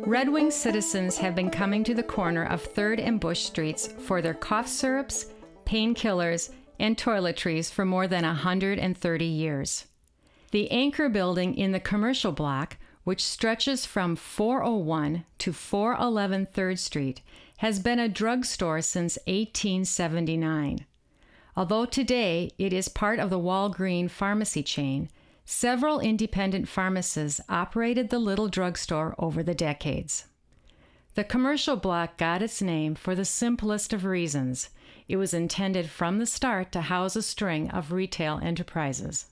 Red Wing citizens have been coming to the corner of 3rd and Bush Streets for their cough syrups, painkillers, and toiletries for more than 130 years. The anchor building in the commercial block, which stretches from 401 to 411 3rd Street, has been a drugstore since 1879. Although today it is part of the Walgreen pharmacy chain, several independent pharmacists operated the little drugstore over the decades. The commercial block got its name for the simplest of reasons. It was intended from the start to house a string of retail enterprises.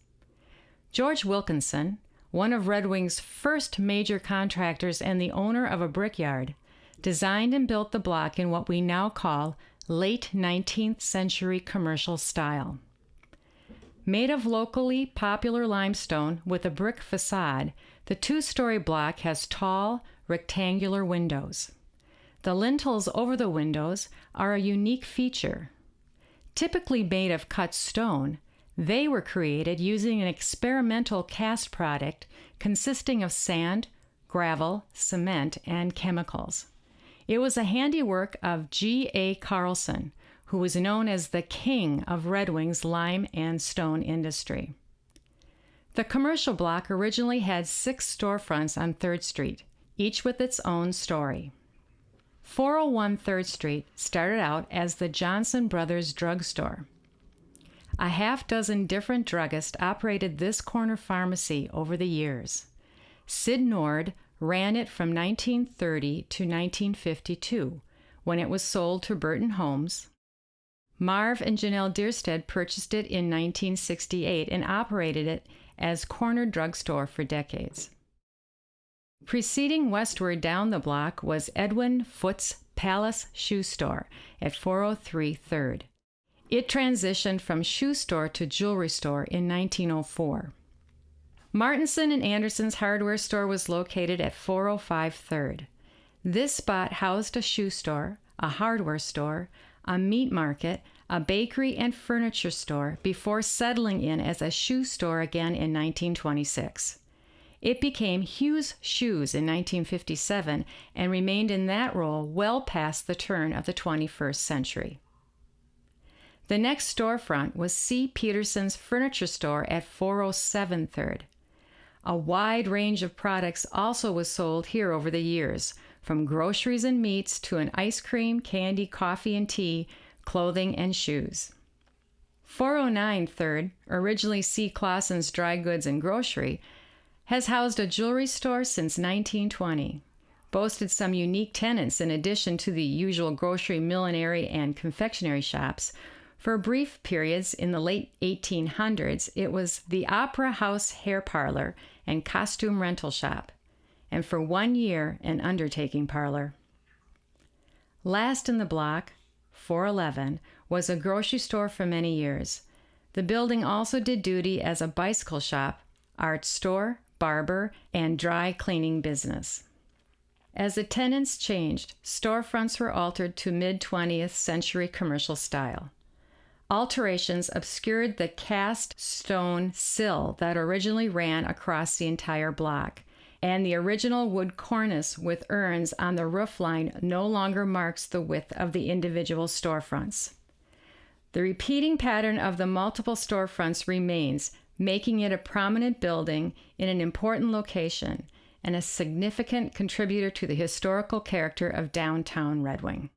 George Wilkinson, one of Red Wing's first major contractors and the owner of a brickyard, designed and built the block in what we now call late 19th century commercial style. Made of locally popular limestone with a brick facade, the 2-story block has tall, rectangular windows. The lintels over the windows are a unique feature. Typically made of cut stone, they were created using an experimental cast product consisting of sand, gravel, cement, and chemicals. It was a handiwork of G.A. Carlson, who was known as the king of Red Wing's lime and stone industry. The commercial block originally had 6 storefronts on 3rd Street, each with its own story. 401 3rd Street started out as the Johnson Brothers Drugstore. A half-dozen different druggists operated this corner pharmacy over the years. Sid Nord ran it from 1930 to 1952, when it was sold to Burton Homes. Marv and Janelle Deerstead purchased it in 1968 and operated it as corner drugstore for decades. Proceeding westward down the block was Edwin Foote's Palace Shoe Store at 403 3rd. It transitioned from shoe store to jewelry store in 1904. Martinson and Anderson's hardware store was located at 405 3rd. This spot housed a shoe store, a hardware store, a meat market, a bakery, and furniture store before settling in as a shoe store again in 1926. It became Hughes Shoes in 1957 and remained in that role well past the turn of the 21st century. The next storefront was C. Peterson's Furniture Store at 407 3rd. A wide range of products also was sold here over the years, from groceries and meats to an ice cream, candy, coffee and tea, clothing, and shoes. 409 3rd, originally C. Clausen's Dry Goods and Grocery, has housed a jewelry store since 1920. Boasted some unique tenants in addition to the usual grocery, millinery, and confectionery shops. For brief periods in the late 1800s, it was the Opera House hair parlor and costume rental shop, and for 1 year, an undertaking parlor. Last in the block, 411, was a grocery store for many years. The building also did duty as a bicycle shop, art store, barber, and dry cleaning business. As the tenants changed, storefronts were altered to mid-20th century commercial style. Alterations obscured the cast stone sill that originally ran across the entire block, and the original wood cornice with urns on the roof line no longer marks the width of the individual storefronts. The repeating pattern of the multiple storefronts remains, making it a prominent building in an important location and a significant contributor to the historical character of downtown Red Wing.